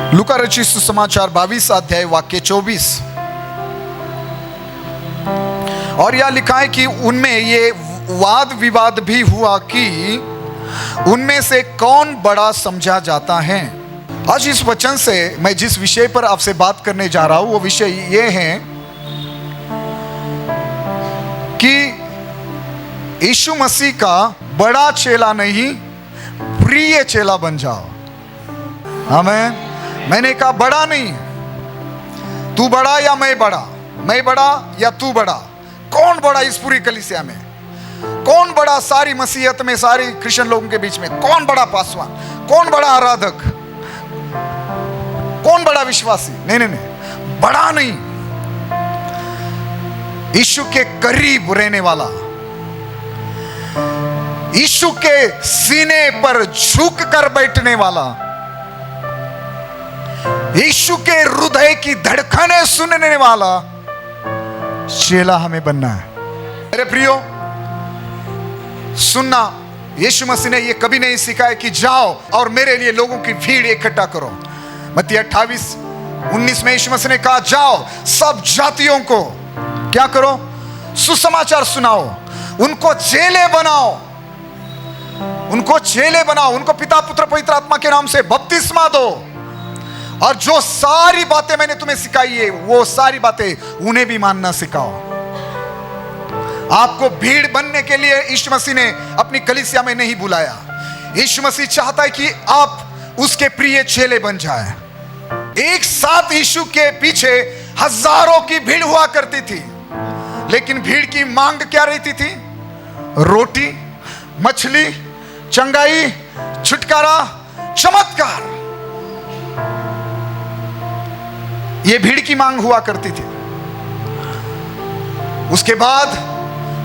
लूका रचित सुसमाचार 22 अध्याय वाक्य 24। और यह लिखा है कि उनमें ये वाद विवाद भी हुआ कि उनमें से कौन बड़ा समझा जाता है। आज इस वचन से मैं जिस विषय पर आपसे बात करने जा रहा हूं वो विषय ये है कि यीशु मसीह का बड़ा चेला नहीं, प्रिय चेला बन जाओ। आमीन। मैंने कहा बड़ा नहीं, तू बड़ा या मैं बड़ा या तू बड़ा। कौन बड़ा इस पूरी कलीसिया में? कौन बड़ा सारी मसीहत में, सारी क्रिश्चियन लोगों के बीच में? कौन बड़ा पासवान? कौन बड़ा आराधक? कौन बड़ा विश्वासी? नहीं, बड़ा नहीं। यीशु के करीब रहने वाला, यीशु के सीने पर झुक कर बैठने वाला, यीशु के हृदय की धड़कनें सुनने वाला चेला हमें बनना है। मेरे प्रियो, सुनना, यीशु मसीह ने यह कभी नहीं सिखाया कि जाओ और मेरे लिए लोगों की भीड़ इकट्ठा करो। मत्ती 28:19 में यीशु मसीह ने कहा जाओ सब जातियों को क्या करो? सुसमाचार सुनाओ, उनको चेले बनाओ, उनको पिता पुत्र पवित्र आत्मा के नाम से बपतिस्मा दो, और जो सारी बातें मैंने तुम्हें सिखाई है वो सारी बातें उन्हें भी मानना सिखाओ। आपको भीड़ बनने के लिए यीशु मसीह ने अपनी कलीसिया में नहीं बुलाया। यीशु मसीह चाहता है कि आप उसके प्रिय चेले बन जाएं। एक साथ यीशु के पीछे हजारों की भीड़ हुआ करती थी, लेकिन भीड़ की मांग क्या रहती थी? रोटी, मछली, चंगाई, छुटकारा, चमत्कार। ये भीड़ की मांग हुआ करती थी। उसके बाद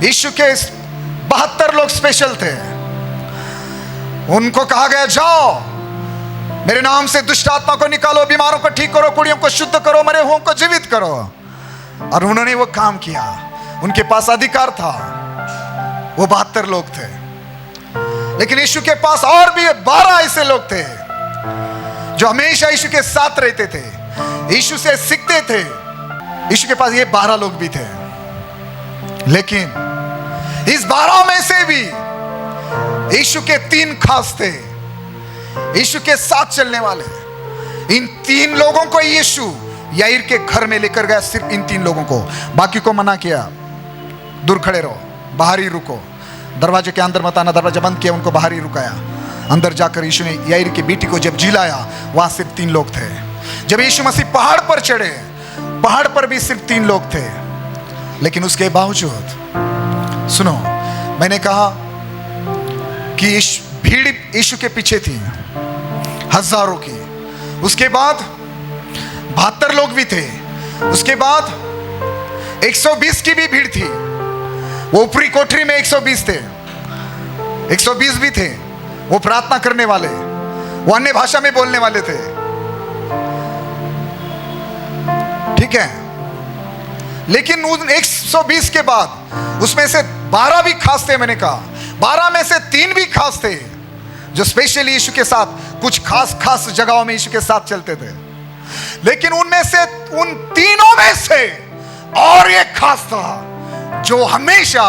यीशु के 72 लोग स्पेशल थे। उनको कहा गया जाओ मेरे नाम से दुष्ट आत्मा को निकालो, बीमारों को ठीक करो, कुड़ियों को शुद्ध करो, मरे हुओं को जीवित करो। और उन्होंने वो काम किया। उनके पास अधिकार था। वो 72 लोग थे, लेकिन यीशु के पास और भी 12 ऐसे लोग थे जो हमेशा यीशु के साथ रहते थे, यीशु से सीखते थे। यीशु के पास ये 12 लोग भी थे, लेकिन इस 12 में से भी यीशु के 3 खास थे, यीशु के साथ चलने वाले। इन 3 लोगों को यीशु याईर के घर में लेकर गया, सिर्फ इन 3 लोगों को। बाकी को मना किया, दूर खड़े रहो, बाहर ही रुको, दरवाजे के अंदर मत आना। दरवाजा बंद किया, उनको बाहर ही रुकाया। अंदर जाकर यीशु ने याईर की बेटी को जब जिलाया, वहां सिर्फ 3 लोग थे। जब यीशु मसीह पहाड़ पर चढ़े, पहाड़ पर भी सिर्फ 3 लोग थे। लेकिन उसके बावजूद सुनो, मैंने कहा कि भीड़ यीशु के पीछे थी हजारों की। उसके बाद 72 लोग भी थे। उसके बाद 120 की भी भीड़ थी। वो ऊपरी कोठरी में 120 थे, 120 भी थे। वो प्रार्थना करने वाले, वो अन्य भाषा में बोलने वाले थे, ठीक है। लेकिन उन 120 के बाद उसमें से 12 भी खास थे। मैंने कहा 12 में से 3 भी खास थे, जो स्पेशली यीशु के साथ कुछ खास जगहों में यीशु के साथ चलते थे। लेकिन उनमें से, उन तीनों में से और एक खास था जो हमेशा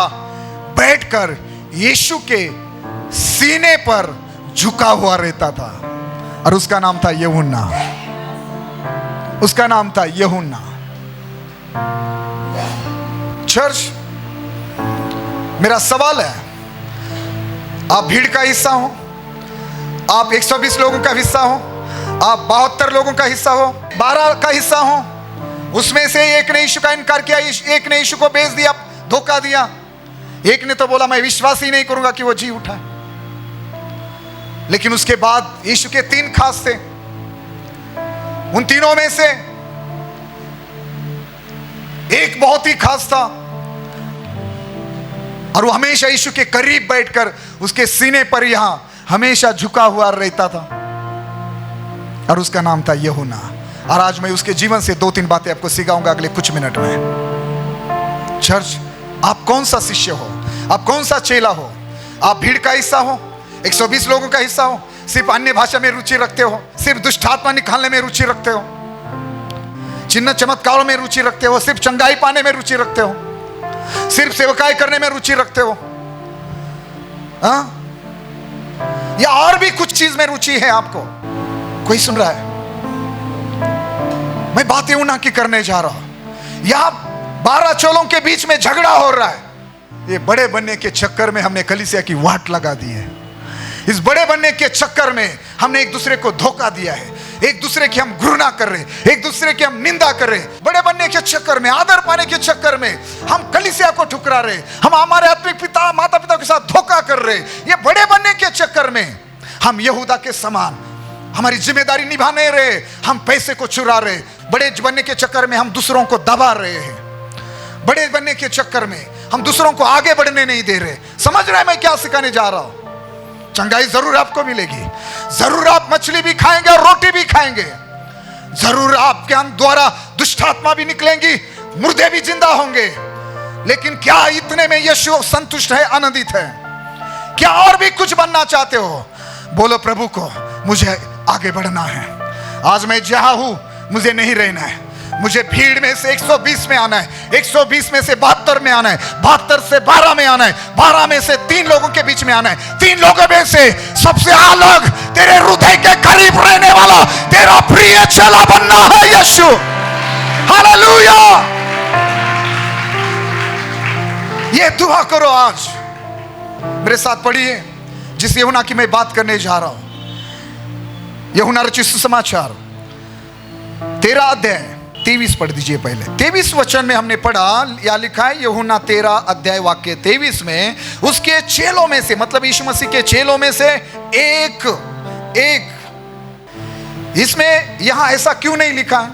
बैठकर यीशु के सीने पर झुका हुआ रहता था, और उसका नाम था यूहन्ना। उसका नाम था यूहन्ना। चर्च, मेरा सवाल है, आप भीड़ का हिस्सा हो, आप 120 लोगों का हिस्सा हो, आप 72 लोगों का हिस्सा हो, 12 का हिस्सा हो, उसमें से एक ने यीशु का इनकार किया, एक ने यीशु को बेच दिया, धोखा दिया, एक ने तो बोला मैं विश्वास ही नहीं करूंगा कि वो जी उठा। लेकिन उसके बाद यीशु के 3 खास थे। उन तीनों में से एक बहुत ही खास था, और वो हमेशा यीशु के करीब बैठकर उसके सीने पर यहां हमेशा झुका हुआ रहता था, और उसका नाम था यूहन्ना। और आज मैं उसके जीवन से 2-3 बातें आपको सिखाऊंगा अगले कुछ मिनट में। चर्च, आप कौन सा शिष्य हो? आप कौन सा चेला हो? आप भीड़ का हिस्सा हो, 120 लोगों का हिस्सा हो, सिर्फ अन्य भाषा में रुचि रखते हो, सिर्फ दुष्ट आत्मा निकालने में रुचि रखते हो, चिन्ह चमत्कारों में रुचि रखते हो, सिर्फ चंगाई पाने में रुचि रखते हो, सिर्फ सेवकाई करने में रुचि रखते हो, हाँ? या और भी कुछ चीज में रुचि है आपको? कोई सुन रहा है? मैं बात यूं ना की करने जा रहा हूं। यहां 12 चोलों के बीच में झगड़ा हो रहा है। ये बड़े बनने के चक्कर में हमने कलीसिया की वाट लगा दी है। इस बड़े बनने के चक्कर में हमने एक दूसरे को धोखा दिया है, एक दूसरे की हम घृणा कर रहे, एक दूसरे की हम निंदा कर रहे। बड़े बनने के चक्कर में, आदर पाने के चक्कर में हम कलीसिया को ठुकरा रहे, हम हमारे आत्मिक पिता माता पिता के साथ धोखा कर रहे। ये बड़े बनने के चक्कर में हम यहूदा के समान हमारी जिम्मेदारी निभा नहीं रहे, हम पैसे को चुरा रहे। बड़े बनने के चक्कर में हम दूसरों को दबा रहे हैं। बड़े बनने के चक्कर में हम दूसरों को आगे बढ़ने नहीं दे रहे। समझ रहे हैं मैं क्या सिखाने जा रहा हूं? चंगाई जरूर आपको मिलेगी, जरूर आप मछली भी खाएंगे और रोटी भी खाएंगे, जरूर आपके द्वारा दुष्ट आत्मा भी निकलेंगी, मुर्दे भी जिंदा होंगे। लेकिन क्या इतने में यीशु संतुष्ट है, आनंदित है? क्या और भी कुछ बनना चाहते हो? बोलो प्रभु को, मुझे आगे बढ़ना है। आज मैं जहां हूं मुझे नहीं रहना है। मुझे भीड़ में से 120 में आना है, 120 में से 72 में आना है, 72 से 12 में आना है, 12 में से 3 लोगों के बीच में आना है, 3 लोगों में से सबसे अलग, तेरे हृदय के करीब रहने वाला तेरा प्रिय चेला बनना है यीशु। हालेलुया। ये दुआ करो आज। मेरे साथ पढ़िए जिस यूहन्ना की मैं बात करने जा रहा हूं। यूहन्ना रचित सुसमाचार 13 अध्याय 23 पढ़ दीजिए। पहले 23 वचन में हमने पढ़ा, या लिखा है यूहन्ना 13 अध्याय वाक्य 23 में, उसके चेलों में से, मतलब यीशु मसीह के चेलों में से एक। इसमें यहां ऐसा क्यों नहीं लिखा है?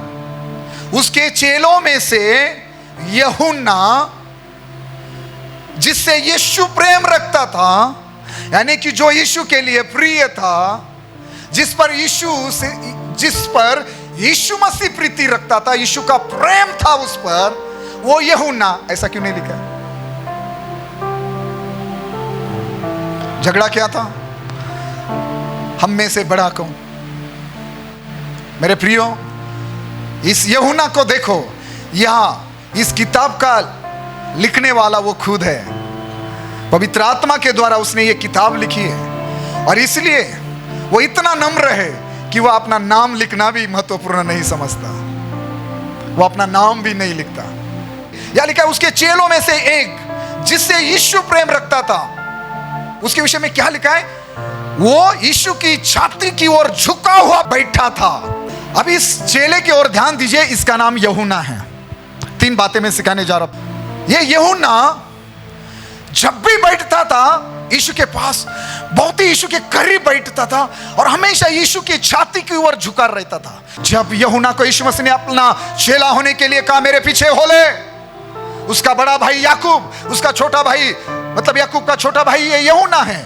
उसके चेलों में से यूहन्ना, जिससे यीशु प्रेम रखता था, यानी कि जो यीशु के लिए प्रिय था, जिस पर यीशु मसीह प्रीति रखता था, यीशु का प्रेम था उस पर, वो यूहन्ना। ऐसा क्यों नहीं लिखा? झगड़ा क्या था? हम में से बड़ा कौन? मेरे प्रियो, इस यूहन्ना को देखो, यहां इस किताब का लिखने वाला वो खुद है। पवित्र आत्मा के द्वारा उसने ये किताब लिखी है, और इसलिए वो इतना नम्र है कि वो अपना नाम लिखना भी महत्वपूर्ण नहीं समझता। वो अपना नाम भी नहीं लिखता। या लिखा है उसके चेलों में से एक, जिससे यीशु प्रेम रखता था। उसके विषय में क्या लिखा है? वो यीशु की छाती की ओर झुका हुआ बैठा था। अब इस चेले की ओर ध्यान दीजिए। इसका नाम यूहन्ना है। 3 बातें मैं सिखाने जा रहा हूं। ये यूहन्ना जब भी बैठता था यीशु के पास, बहुत ही यीशु के करीब बैठता था, और हमेशा यीशु की छाती की ओर झुका रहता था। जब यूहन्ना को यीशु मसीह ने अपना चेला होने के लिए कहा, मेरे पीछे हो ले, उसका बड़ा भाई याकूब, उसका छोटा भाई, मतलब याकूब का छोटा भाई ये यूहन्ना है,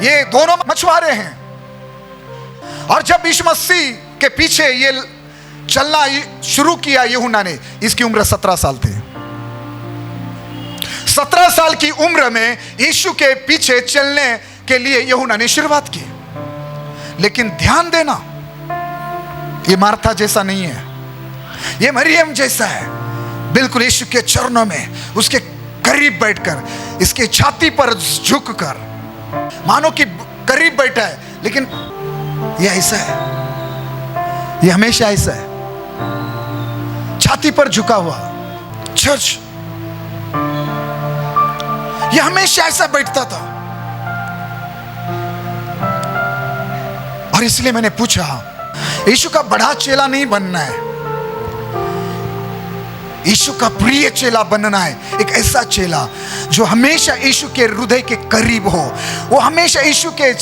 ये दोनों मछुआरे हैं। और जब यीशु मसीह के पीछे ये चलना शुरू किया यूहन्ना ने, इसकी उम्र 17 साल थी। 17 साल की उम्र में यीशु के पीछे चलने के लिए यूहन्ना ने शुरुआत की। लेकिन ध्यान देना, ये मार्था जैसा नहीं है, ये मरियम जैसा है। बिल्कुल यीशु के चरणों में उसके करीब बैठकर, इसके छाती पर झुककर, मानो कि करीब बैठा है। लेकिन ये ऐसा है, ये हमेशा ऐसा है, छाती पर झुका हुआ। चर्च, ये हमेशा ऐसा बैठता था। और इसलिए मैंने पूछा, यीशु का बड़ा चेला नहीं बनना है, यीशु का प्रिय चेला बनना है। एक ऐसा चेला जो हमेशा यीशु के हृदय के करीब हो, वो हमेशा यीशु के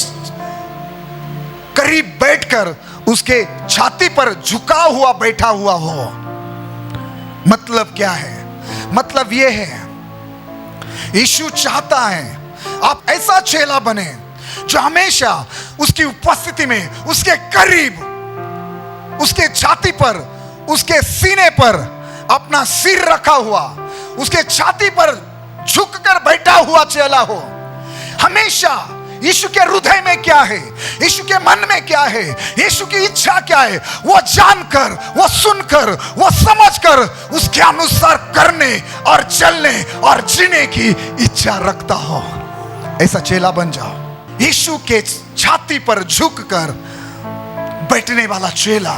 करीब बैठकर उसके छाती पर झुका हुआ बैठा हुआ हो। मतलब क्या है? मतलब यह है, यीशु चाहता है आप ऐसा चेला बने जो हमेशा उसकी उपस्थिति में, उसके करीब, उसके छाती पर, उसके सीने पर अपना सिर रखा हुआ, उसके छाती पर झुककर बैठा हुआ चेला हो। हमेशा यीशु के हृदय में क्या है, यीशु के मन में क्या है, यीशु की इच्छा क्या है, वो जानकर, वो सुनकर, वो समझकर उसके अनुसार करने और चलने और जीने की इच्छा रखता हो, ऐसा चेला बन जाओ। यीशु के छाती पर झुककर बैठने वाला चेला,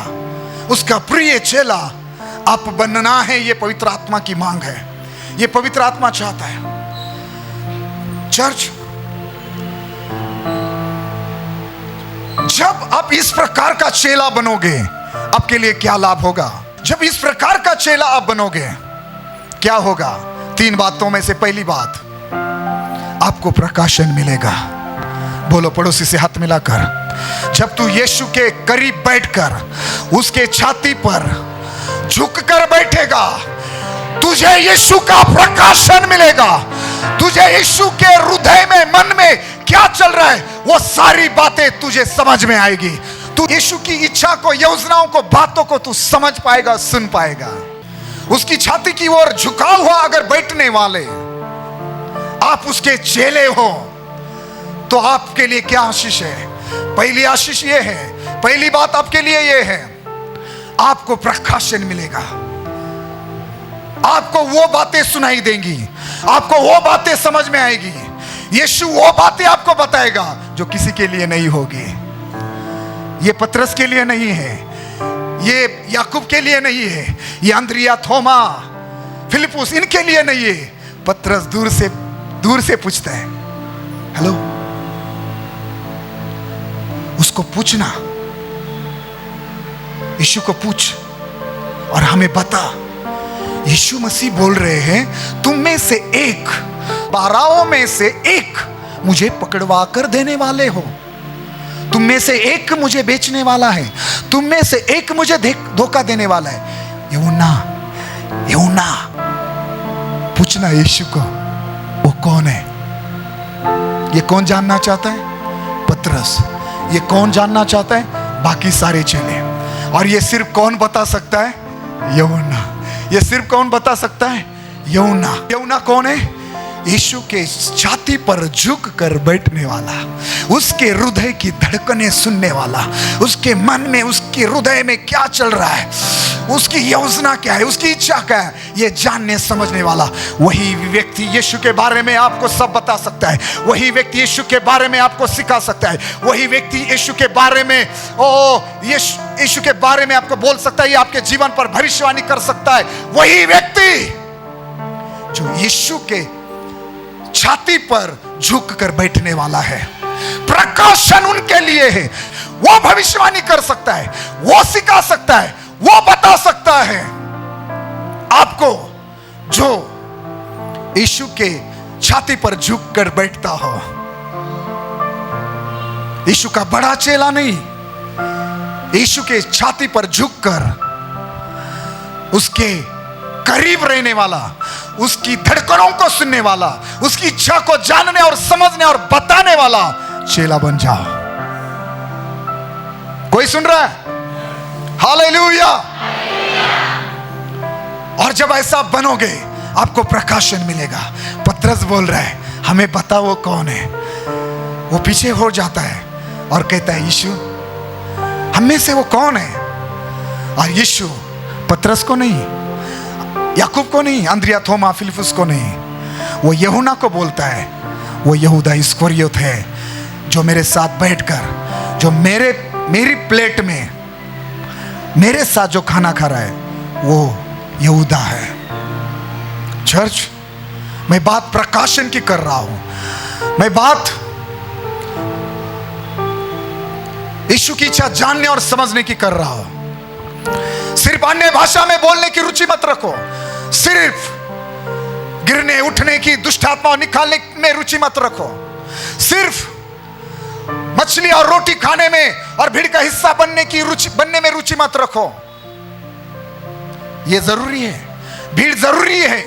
उसका प्रिय चेला आप बनना है। ये पवित्र आत्मा की मांग है, ये पवित्र आत्मा चाहता है। चर्च, जब आप इस प्रकार का चेला बनोगे, आपके लिए क्या लाभ होगा? जब इस प्रकार का चेला आप बनोगे, क्या होगा? 3 बातों में से पहली बात, आपको प्रकाशन मिलेगा। बोलो पड़ोसी से हाथ मिलाकर, जब तू यीशु के करीब बैठकर उसके छाती पर झुककर बैठेगा, तुझे यीशु का प्रकाशन मिलेगा। तुझे यीशु के हृदय में, मन में क्या चल रहा है, वो सारी बातें तुझे समझ में आएगी। तू यीशु की इच्छा को, योजनाओं को, बातों को तू समझ पाएगा, सुन पाएगा। उसकी छाती की ओर झुका हुआ अगर बैठने वाले आप उसके चेले हो, तो आपके लिए क्या आशीष है? पहली आशीष ये है, पहली बात आपके लिए ये है, आपको प्रकाशन मिलेगा। आपको वो बातें सुनाई देंगी, आपको वो बातें समझ में आएगी। यीशु वो बातें आपको बताएगा जो किसी के लिए नहीं होगी। ये पतरस के लिए नहीं है, ये याकूब के लिए नहीं है, ये अंद्रिया, थोमा, फिलिपुस, इनके लिए नहीं है। पतरस दूर से पूछता है, हेलो, उसको पूछना, यीशु को पूछ और हमें बता। यीशु मसीह बोल रहे हैं, तुम में से एक, 12 में से एक मुझे पकड़वा कर देने वाले हो। तुम में से एक मुझे बेचने वाला है, तुम में से एक मुझे धोखा देने वाला है। यूहन्ना पूछना यीशु को, वो कौन है? ये कौन जानना चाहता है? पतरस। ये कौन जानना चाहता है? बाकी सारे चेले। और ये सिर्फ कौन बता सकता है? यूहन्ना। ये सिर्फ कौन बता सकता है? यूहन्ना। यूहन्ना कौन है? यीशु के छाती पर झुक कर बैठने वाला, उसके हृदय की धड़कनें सुनने वाला, उसके मन में, उसके हृदय में क्या चल रहा है, उसकी योजना क्या है, उसकी इच्छा क्या है, ये जानने समझने वाला। वही व्यक्ति यीशु के बारे में आपको सब बता सकता है। वही व्यक्ति यीशु के बारे में आपको सिखा सकता है। वही व्यक्ति यीशु के बारे में, यीशु के बारे में आपको बोल सकता है, ये आपके जीवन पर भविष्यवाणी कर सकता है। वही व्यक्ति जो यीशु के छाती पर झुक कर बैठने वाला है। प्रकाशन उनके लिए है। वो भविष्यवाणी कर सकता है, वो सिखा सकता है, वो बता सकता है आपको, जो यीशु के छाती पर झुक कर बैठता हो। यीशु का बड़ा चेला नहीं, यीशु के छाती पर झुककर उसके करीब रहने वाला, उसकी धड़कनों को सुनने वाला, उसकी इच्छा को जानने और समझने और बताने वाला चेला बन जाओ। कोई सुन रहा है? हालेलुया। और जब ऐसा बनोगे, आपको प्रकाशन मिलेगा। पतरस बोल रहा है, हमें बता वो कौन है। वो पीछे हो जाता है और कहता है, यीशु, हम में से वो कौन है? और यीशु पतरस को नहीं, याकूब को नहीं, अंद्रिया, थोमा, फिलिपुस को नहीं, वो यूहन्ना को बोलता है। वो यहूदा इस्करियोत है जो मेरे साथ बैठकर, जो मेरी प्लेट में मेरे साथ जो खाना खा रहा है, वो यहूदा है। चर्च, मैं बात प्रकाशन की कर रहा हूं। मैं बात यीशु की इच्छा जानने और समझने की कर रहा हूं। सिर्फ अन्य भाषा में बोलने की रुचि मत रखो। सिर्फ गिरने उठने की, दुष्ट आत्मा निकालने में रुचि मत रखो। सिर्फ मछली और रोटी खाने में और भीड़ का हिस्सा बनने में रुचि मत रखो। यह जरूरी है, भीड़ जरूरी है,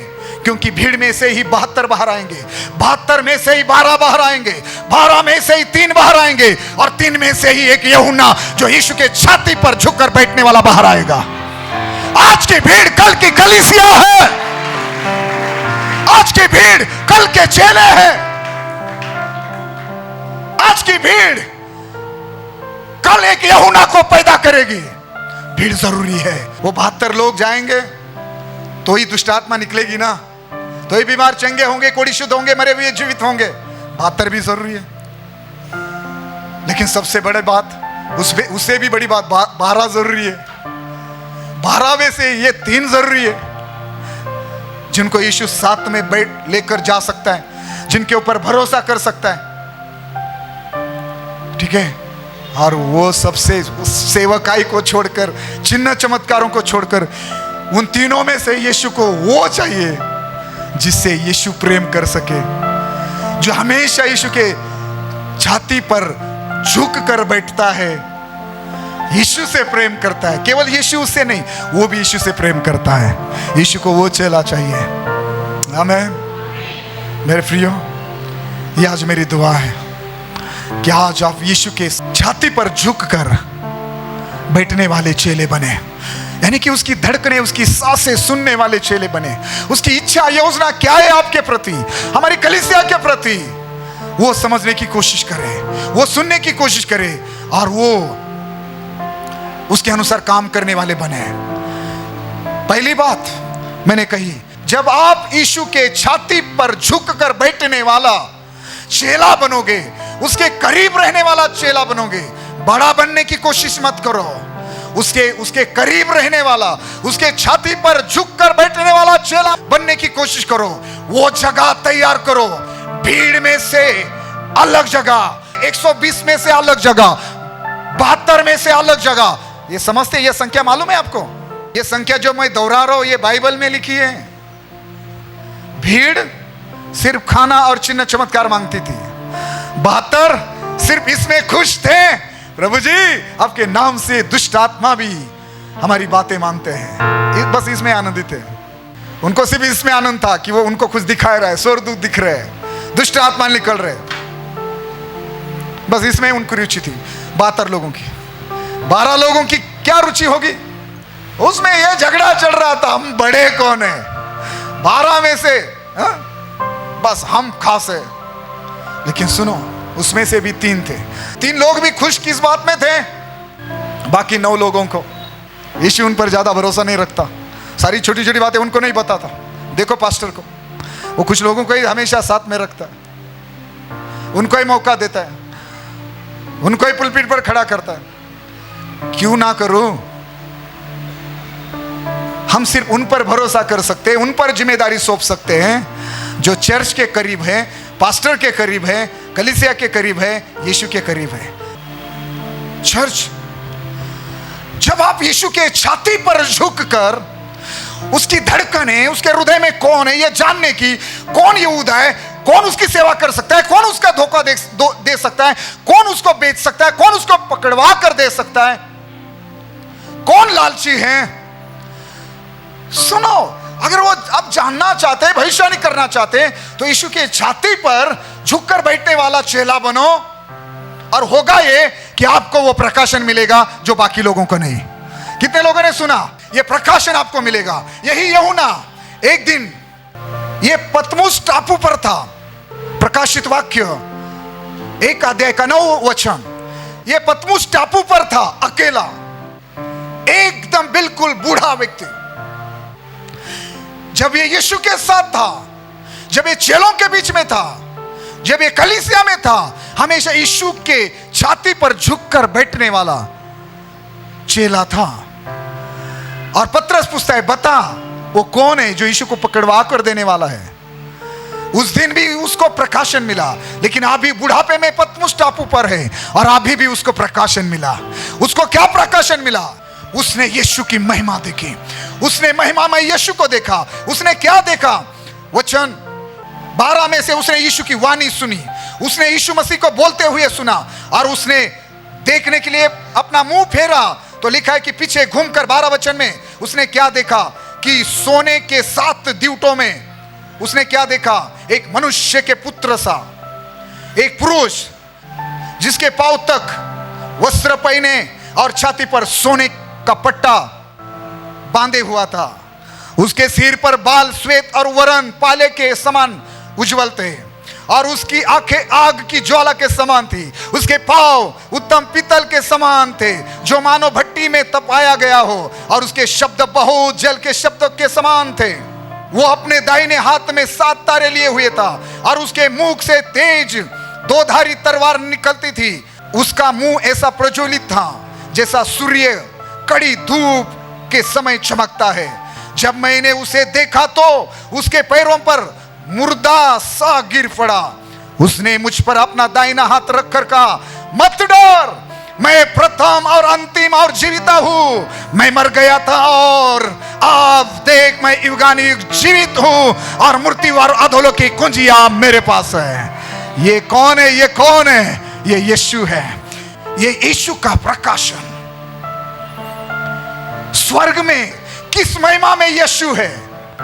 क्योंकि भीड़ में से ही 72 बाहर आएंगे, 72 में से ही 12 बाहर आएंगे, 12 में से ही 3 बाहर आएंगे, और 3 में से ही एक यूहन्ना जो यीशु के छाती पर झुककर बैठने वाला बाहर आएगा। आज की भीड़ कल की कलीसिया है। आज की भीड़ कल के चेले हैं। आज की भीड़ कल एक यूहन्ना को पैदा करेगी। भीड़ जरूरी है। वो 72 लोग जाएंगे तो ही दुष्ट आत्मा निकलेगी ना, तो ही बीमार चंगे होंगे, कोड़ी शुद्ध होंगे, मरे हुए जीवित होंगे। 72 भी जरूरी है, लेकिन सबसे बड़ी बात, उससे भी बड़ी बात 12 जरूरी है। 12 में से ये 3 जरूरी है, जिनको यीशु साथ में बैठ लेकर जा सकता है, जिनके ऊपर भरोसा कर सकता है। ठीक है, और वो सबसे सेवकाई को छोड़कर, चिन्ह चमत्कारों को छोड़कर, उन तीनों में से यीशु को वो चाहिए जिससे यीशु प्रेम कर सके, जो हमेशा यीशु के छाती पर झुक कर बैठता है, यीशु से प्रेम करता है। केवल यीशु उससे नहीं, वो भी यीशु से प्रेम करता है। यीशु को वो चेला चाहिए। आमीन। मेरे प्रियो, ये आज मेरी दुआ है कि आज आप यीशु के छाती पर झुककर बैठने वाले चेले बने, यानी कि उसकी धड़कने, उसकी सांसें सुनने वाले चेले बने। उसकी इच्छा योजना क्या है आपके प्रति, हमारी कलीसिया के प्रति, वो समझने की कोशिश करे, वो सुनने की कोशिश करे, और वो उसके अनुसार काम करने वाले बने। पहली बात मैंने कही, जब आप यीशु के छाती पर झुककर बैठने वाला चेला बनोगे, उसके करीब रहने वाला चेला बनोगे। बड़ा बनने की कोशिश मत करो, उसके करीब रहने वाला, उसके छाती पर झुककर बैठने वाला चेला बनने की कोशिश करो। वो जगह तैयार करो, भीड़ में से अलग जगह, 120 में से अलग जगह, 72 में से अलग जगह। ये समझते, ये संख्या मालूम है आपको? ये संख्या जो मैं दोहरा रहा हूं, ये बाइबल में लिखी है। भीड़ सिर्फ खाना और चिन्ह चमत्कार मांगती थी, 72 सिर्फ इसमें खुश थे, प्रभु जी आपके नाम से दुष्ट आत्मा भी हमारी बातें मानते हैं, बस इसमें आनंदित है। उनको सिर्फ इसमें आनंद था कि वो उनको कुछ दिखा रहा है, स्वर्गदूत दिख रहे हैं, दुष्ट आत्मा निकल रहे, बस इसमें उनको रुचि थी। 72 लोगों की, 12 लोगों की क्या रुचि होगी? उसमें यह झगड़ा चल रहा था, हम बड़े कौन है? 12 में से बस हम खास है। लेकिन सुनो, उसमें से भी 3 थे। 3 लोग भी खुश किस बात में थे? बाकी 9 लोगों को यीशु उन पर ज्यादा भरोसा नहीं रखता, सारी छोटी छोटी बातें उनको नहीं बताता। देखो पास्टर को, वो कुछ लोगों को ही हमेशा साथ में रखता है, उनको ही मौका देता है, उनको ही पुलपिट पर खड़ा करता है। क्यों ना करूं? हम सिर्फ उन पर भरोसा कर सकते हैं, उन पर जिम्मेदारी सौंप सकते हैं जो चर्च के करीब है, पास्टर के करीब है, कलीसिया के करीब है, यीशु के करीब है। चर्च, जब आप यीशु के छाती पर झुककर उसकी धड़कने, उसके हृदय में कौन है ये जानने की, कौन यहूदा है, कौन उसकी सेवा कर सकता है, कौन उसका धोखा दे सकता है, कौन उसको बेच सकता है, कौन उसको पकड़वा कर दे सकता है, कौन लालची है। सुनो, अगर वो आप जानना चाहते हैं, भविष्यवाणी करना चाहते हैं, तो यीशु के छाती पर झुककर बैठने वाला चेला बनो, और होगा ये कि आपको वो प्रकाशन मिलेगा जो बाकी लोगों को नहीं। कितने लोगों ने सुना? ये प्रकाशन आपको मिलेगा। यही यूहन्ना एक दिन ये पतमुस टापू पर था, प्रकाशित वाक्य 1 अध्याय का 9 वचन। ये पतमुस टापू पर था, अकेला, एकदम बिल्कुल बूढ़ा व्यक्ति। जब ये यीशु के साथ था, जब ये चेलों के बीच में था, जब ये कलीसिया में था, हमेशा यीशु के छाती पर झुककर बैठने वाला चेला था। और पतरस पूछता है, बता वो कौन है जो यीशु को पकड़वा कर देने वाला है? उस दिन भी उसको प्रकाशन मिला, लेकिन अभी बुढ़ापे में पतमुस टापू पर है, और अभी भी उसको प्रकाशन मिला। उसको क्या प्रकाशन मिला? उसने यीशु की महिमा देखी, उसने महिमा में यीशु को देखा। उसने क्या देखा? वचन 12 में से उसने यीशु की वाणी सुनी, उसने यीशु मसीह को बोलते हुए सुना, और उसने देखने के लिए अपना मुंह फेरा तो लिखा है कि पीछे घूमकर 12 वचन में उसने क्या देखा कि सोने के 7 दिवटों में उसने क्या देखा? एक मनुष्य के पुत्र सा, एक पुरुष जिसके पांव तक वस्त्र पहने और छाती पर सोने का पट्टा बांधे हुआ था। उसके सिर पर बाल श्वेत और वरण पाले के समान उज्जवल थे, और उसकी आंखें आग की ज्वाला के समान थी। उसके पांव उत्तम पीतल के समान थे, जो मानो भट्टी में तपाया गया हो, और उसके शब्द बहुत जल के शब्दों के समान थे। वो अपने दाहिने हाथ में 7 तारे लिए हुए था, और उसके मुख से तेज 2-धारी तलवार निकलती थी। उसका मुंह ऐसा प्रज्वलित था जैसा सूर्य कड़ी धूप के समय चमकता है। जब मैंने उसे देखा तो उसके पैरों पर मुर्दा सा गिर पड़ा। उसने मुझ पर अपना दाहिना हाथ रखकर कहा, मत डर, मैं प्रथम और अंतिम और जीविता हूं। मैं मर गया था और अब देख मैं युगानुयुग जीवित हूं, और मृत्यु और अधोलोक की कुंजियां मेरे पास है। ये कौन है? ये कौन है? ये यीशु है। ये यीशु का प्रकाशन स्वर्ग में किस महिमा में यीशु है।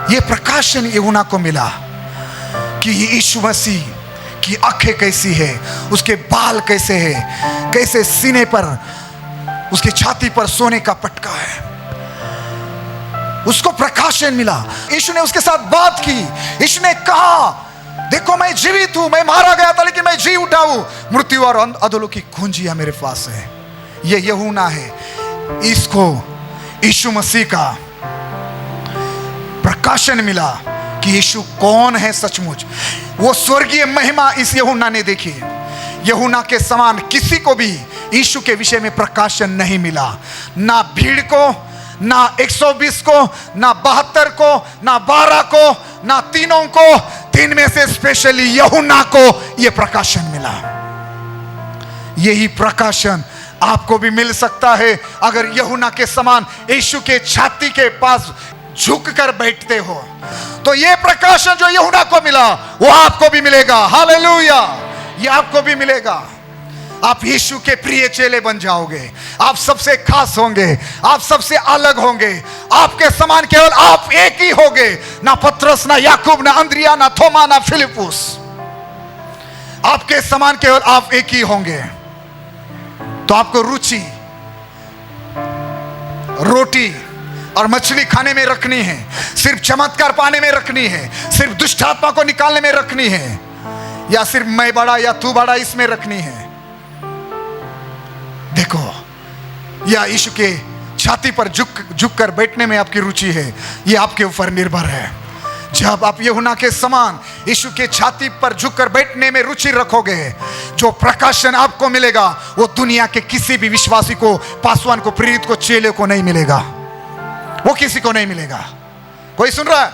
ये प्रकाशन यूहन्ना को मिला कि ये यीशु मसीह की आंखें कैसी है, उसके बाल कैसे है, कैसे सीने पर उसकी छाती पर सोने का पटका है। उसको प्रकाशन मिला। यीशु ने उसके साथ बात की। यीशु ने कहा, देखो मैं जीवित हूं, मैं मारा गया था लेकिन मैं जी उठा हूं, मृत्यु और अधोलोक की कुंजियां मेरे पास है। ये यूहन्ना है। इसको यीशु मसीह का प्रकाशन मिला कि यीशु कौन है सचमुच। वो स्वर्गीय महिमा इस यूहन्ना ने देखी। यूहन्ना के समान किसी को भी यीशु के विषय में प्रकाशन नहीं मिला, ना भीड़ को, ना 120 को, ना 72 को, ना 12 को, ना तीनों को। 3 में से स्पेशली यूहन्ना को यह प्रकाशन मिला। यही प्रकाशन आपको भी मिल सकता है अगर यूहन्ना के समान यीशु के छाती के पास झुक कर बैठते हो। तो ये प्रकाशन जो यूहन्ना को मिला वो आपको भी मिलेगा। हालेलुया! ये आपको भी मिलेगा। आप यीशु के प्रिय चेले बन जाओगे। आप सबसे खास होंगे, आप सबसे अलग होंगे। आपके समान केवल आप एक ही होंगे, ना पतरस, ना याकूब, ना अंद्रिया, ना थोमा, ना फिलिपुस। आपके समान केवल आप एक ही होंगे। तो आपको रुचि रोटी और मछली खाने में रखनी है, सिर्फ चमत्कार पाने में रखनी है, सिर्फ दुष्ट आत्मा को निकालने में रखनी है, या सिर्फ मैं बड़ा या तू बड़ा इसमें रखनी है। देखो, या यीशु के छाती पर झुक कर बैठने में आपकी रुचि है, यह आपके ऊपर निर्भर है। जब आप यूहन्ना के समान यीशु के छाती पर झुककर बैठने में रुचि रखोगे, जो प्रकाशन आपको मिलेगा वो दुनिया के किसी भी विश्वासी को, पासवान को, प्रेरित को, चेले को नहीं मिलेगा। वो किसी को नहीं मिलेगा। कोई सुन रहा है?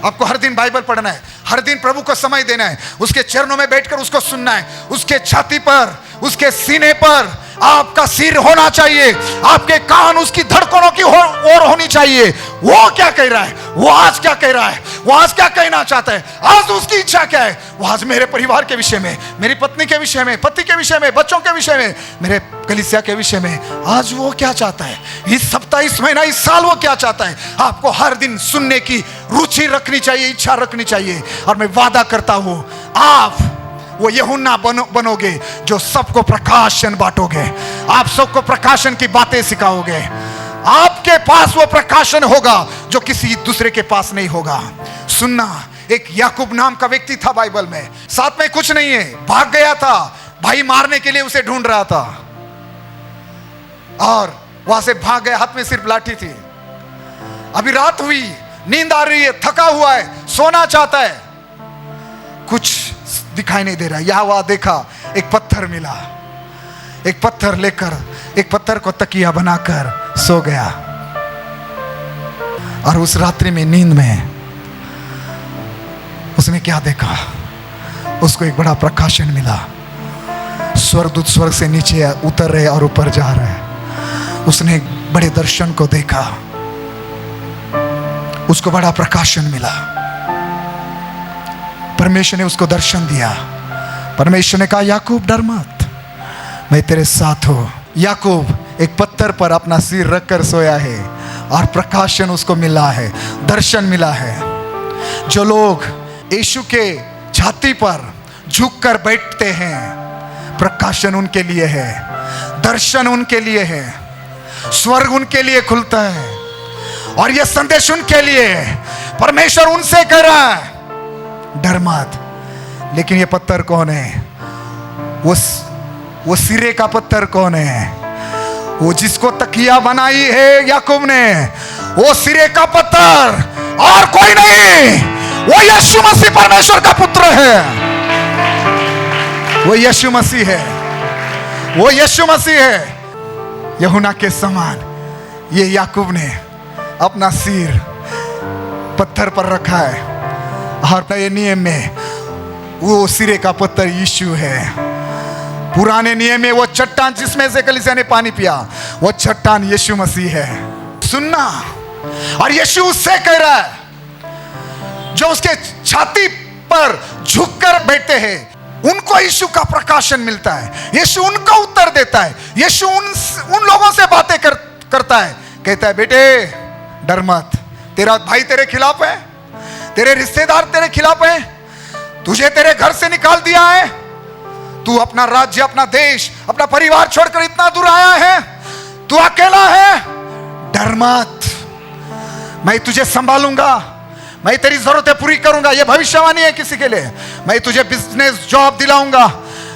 आपको हर दिन बाइबल पढ़ना है, हर दिन प्रभु को समय देना है, उसके चरणों में बैठकर उसको सुनना है। उसके छाती पर, उसके सीने पर आपका सिर होना चाहिए, आपके कान उसकी धड़कनों की ओर होनी चाहिए। वो क्या कह रहा है, वो आज क्या कह रहा है, वो आज क्या कहना चाहता है, आज उसकी इच्छा क्या है। वो आज मेरे परिवार के विषय में, मेरी पत्नी के विषय में, पति के विषय में, बच्चों के विषय में, मेरे कलीसिया के विषय में आज वो क्या चाहता है, इस सप्ताह, इस महीना, इस साल वो क्या चाहता है। आपको हर दिन सुनने की रुचि रखनी चाहिए, इच्छा रखनी चाहिए। और मैं वादा करता हूं आप वो यूहन्ना बनोगे जो सबको प्रकाशन बांटोगे, आप सबको प्रकाशन की बातें सिखाओगे। आपके पास वो प्रकाशन होगा जो किसी दूसरे के पास नहीं होगा। सुनना, एक याकूब नाम का व्यक्ति था बाइबल में, साथ में कुछ नहीं है, भाग गया था, भाई मारने के लिए उसे ढूंढ रहा था, और वहां से भाग गया, हाथ में सिर्फ लाठी थी। अभी रात हुई, नींद आ रही है, थका हुआ है, सोना चाहता है, कुछ दिखाई नहीं दे रहा। यहां वहां देखा, एक पत्थर मिला, एक पत्थर लेकर, एक पत्थर को तकिया बनाकर सो गया। और उस रात्रि में, नींद में उसने क्या देखा, उसको एक बड़ा प्रकाशन मिला। स्वर्गदूत स्वर्ग से नीचे उतर रहे और ऊपर जा रहे। उसने एक बड़े दर्शन को देखा, उसको बड़ा प्रकाशन मिला। परमेश्वर ने उसको दर्शन दिया। परमेश्वर ने कहा, याकूब डर मत, मैं तेरे साथ हूं। याकूब एक पत्थर पर अपना सिर रखकर सोया है और प्रकाशन उसको मिला है, दर्शन मिला है। जो लोग यीशु के छाती पर झुककर बैठते हैं, प्रकाशन उनके लिए है, दर्शन उनके लिए है, स्वर्ग उनके लिए खुलता है। और यह संदेश उनके लिए, परमेश्वर उनसे कह रहा है, डर मत, लेकिन ये पत्थर कौन है? वो सिरे का पत्थर कौन है? वो जिसको तकिया बनाई है याकूब ने, वो सिरे का पत्थर और कोई नहीं, वो यीशु मसीह परमेश्वर का पुत्र है। वो यीशु मसीह है, वो यीशु मसीह है। यूहन्ना के समान ये याकूब ने अपना सिर पत्थर पर रखा है, और नए नियम में वो सिरे का पत्थर यीशु है। पुराने नियम में वो चट्टान जिसमें से कलीसिया ने पानी पिया, वो चट्टान यीशु मसीह है। सुनना, और यीशु उससे कह रहा है जो उसके छाती पर झुककर बैठते हैं, उनको यीशु का प्रकाशन मिलता है। यीशु उनको उत्तर देता है। यीशु उन लोगों से बातें करता है, कहता है बेटे डर मत, तेरा भाई तेरे खिलाफ है, तेरे रिश्तेदार तेरे खिलाफ है, तुझे तेरे घर से निकाल दिया है, तू अपना राज्य, अपना देश, अपना परिवार छोड़कर इतना दूर आया है, तू अकेला है, डर मत, मैं तुझे संभालूंगा, मैं तेरी जरूरतें पूरी करूंगा। यह भविष्यवाणी है किसी के लिए। मैं तुझे बिजनेस जॉब दिलाऊंगा,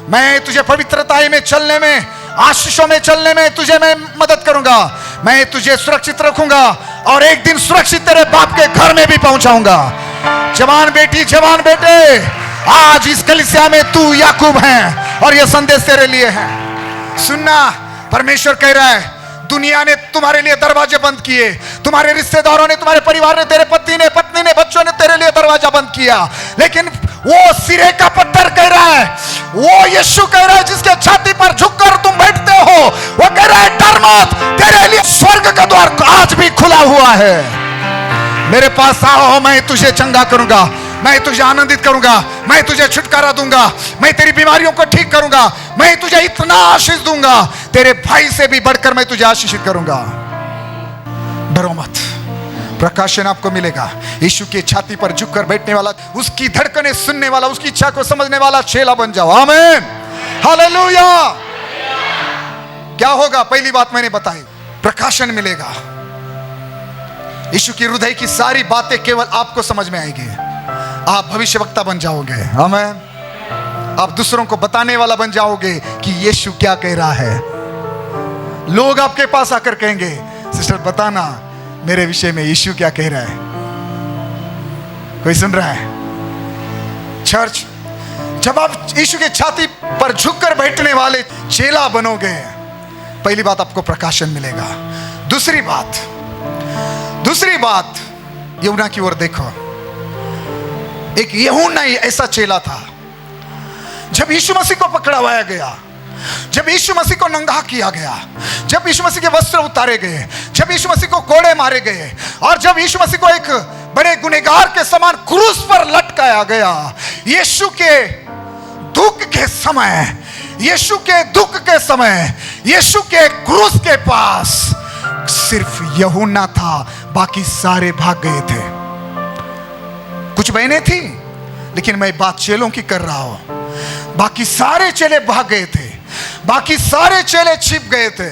मैं तुझे पवित्रताई में चलने में, आशीषों में चलने में तुझे मैं मदद करूंगा, मैं तुझे सुरक्षित रखूंगा, और एक दिन सुरक्षित तेरे बाप के घर में भी पहुंचाऊंगा। जवान बेटी, जवान बेटे, आज इस कलीसिया में तू याकूब है, और यह संदेश तेरे लिए है। सुनना, परमेश्वर कह रहा है दुनिया ने तुम्हारे लिए दरवाजे बंद किए, तुम्हारे रिश्तेदारों ने, तुम्हारे परिवार ने, तेरे पति ने, पत्नी ने, बच्चों ने तेरे लिए दरवाजा बंद किया, लेकिन वो सिरे का पत्थर कह रहा है, वो यीशु कह रहा है जिसके छाती पर झुककर तुम बैठते हो, वो कह रहा है डर मत, तेरे लिए स्वर्ग का द्वार आज भी खुला हुआ है। मेरे पास आओ, मैं तुझे चंगा करूंगा, मैं तुझे आनंदित करूंगा, मैं तुझे छुटकारा दूंगा, मैं तेरी बीमारियों को ठीक करूंगा, मैं तुझे इतना आशीष दूंगा, तेरे भाई से भी बढ़कर मैं तुझे आशीषित करूंगा। डरो मत, प्रकाशन आपको मिलेगा। यीशु की छाती पर झुककर बैठने वाला, उसकी धड़कनें सुनने वाला, उसकी इच्छा को समझने वाला चेला बन जाओ। आमीन, हालेलुया। क्या होगा? पहली बात मैंने बताई, प्रकाशन मिलेगा। यीशु की हृदय की सारी बातें केवल आपको समझ में आएगी। आप भविष्यवक्ता बन जाओगे। आमीन। आप दूसरों को बताने वाला बन जाओगे कि यीशु क्या कह रहा है। लोग आपके पास आकर कहेंगे सिस्टर बताना मेरे विषय में यीशु क्या कह रहा है। कोई सुन रहा है? चर्च, जब आप यीशु के छाती पर झुककर बैठने वाले चेला बनोगे, पहली बात आपको प्रकाशन मिलेगा। दूसरी बात यूहन्ना की ओर देखो। एक यूहन्ना ऐसा चेला था, जब यीशु मसीह को पकड़वाया गया, जब यीशु मसीह को नंगा किया गया, जब यीशु मसीह के वस्त्र उतारे गए, जब यीशु मसीह को कोड़े मारे गए, और जब यीशु मसीह को एक बड़े गुनहगार के समान क्रूस पर लटकाया गया, यीशु के दुख के समय, यीशु के दुख के समय, यीशु के क्रूस के पास सिर्फ यूहन्ना था, बाकी सारे भाग गए थे। कुछ बहनें थी, लेकिन मैं बात चेलों की कर रहा हूं। बाकी सारे चेले भाग गए थे, बाकी सारे चेले छिप गए थे।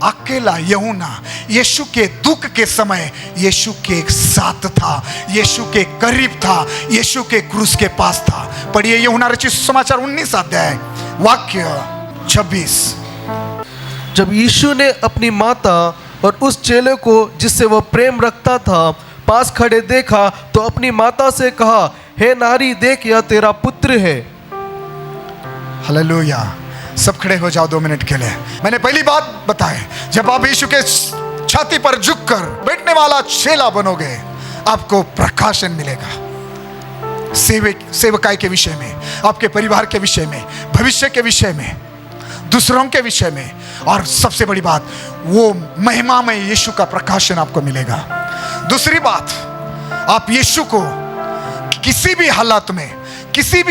अकेला यूहन्ना यीशु के दुख के समय यीशु के साथ था, यीशु के करीब था, यीशु के क्रूस के पास था। पढ़िए यूहन्ना रचित सुसमाचार 19 अध्याय वाक्य 26। जब यीशु ने अपनी माता और उस चेले को जिससे वह प्रेम रखता था पास खड़े देखा, तो अपनी माता से कहा, हे नारी, देख यह तेरा पुत्र है। हालेलुया। सब खड़े हो जाओ 2 मिनट के लिए। मैंने पहली बात बताई, जब आप यीशु के छाती पर झुककर बैठने वाला चेला बनोगे, आपको प्रकाशन मिलेगा। सेवकाई के विषय में, आपके परिवार के विषय में, भविष्य के विषय में, दूसरों के विषय में, और सबसे बड़ी बात, वो महिमा में यीशु का प्रकाशन आपको मिलेगा। दूसरी बात, आप यीशु को किसी भी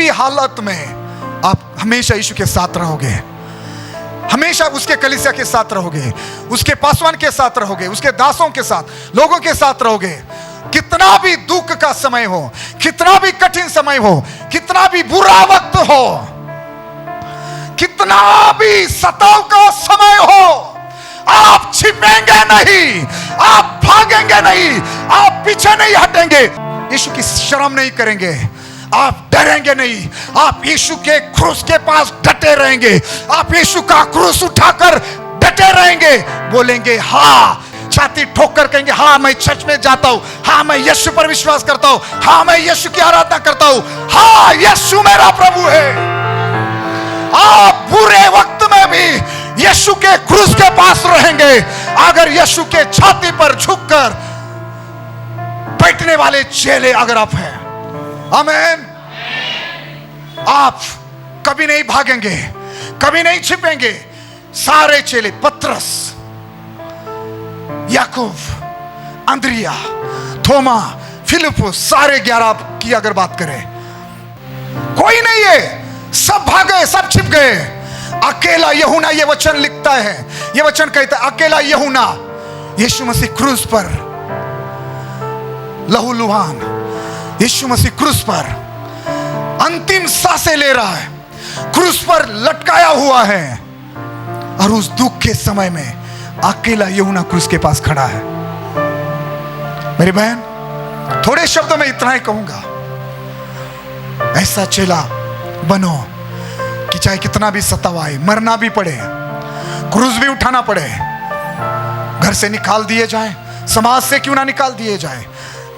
हालत में आप हमेशा यीशु के साथ रहोगे, हमेशा उसके कलीसिया के साथ रहोगे, उसके पासवान के साथ रहोगे, उसके दासों के साथ, लोगों के साथ रहोगे। कितना भी दुख का समय हो, कितना भी कठिन समय हो, कितना भी बुरा वक्त हो, कितना भी सताव का समय हो, आप छिपेंगे नहीं, आप भागेंगे नहीं, आप पीछे नहीं हटेंगे, यीशु की शर्म नहीं करेंगे। आप डरेंगे नहीं, आप यीशु के क्रूस के पास डटे रहेंगे, आप यीशु का क्रूस उठाकर डटे रहेंगे, बोलेंगे हाँ, छाती ठोक कर कहेंगे हाँ मैं चर्च में जाता हूं, हाँ मैं यीशु पर विश्वास करता हूं, हाँ मैं यीशु की आराधना करता हूं, हाँ यीशु मेरा प्रभु है। आप बुरे वक्त में भी यीशु के क्रूस के पास रहेंगे अगर यीशु के छाती पर झुककर बैठने वाले चेले अगर आप हैं। आमीन। आप कभी नहीं भागेंगे, कभी नहीं छिपेंगे। सारे चेले, पतरस, याकूब, अंद्रिया, थोमा, फिलिपुस, सारे 11 की अगर बात करें, कोई नहीं है, सब भागे, सब छिप गए। अकेला यूहन्ना ये वचन लिखता है, ये वचन कहता है, अकेला यूहन्ना यीशु मसीह क्रूस पर लहूलुहान, यीशु मसीह क्रूस पर अंतिम सांसें ले रहा है, क्रूस पर लटकाया हुआ है, और उस दुख के समय में अकेला यूहन्ना क्रूस के पास खड़ा है। मेरी बहन, थोड़े शब्दों में इतना ही कहूंगा, ऐसा चेला बनो कि चाहे कितना भी सतावा आए, मरना भी पड़े, क्रूस भी उठाना पड़े, घर से निकाल दिए जाए, समाज से क्यों ना निकाल दिए जाए,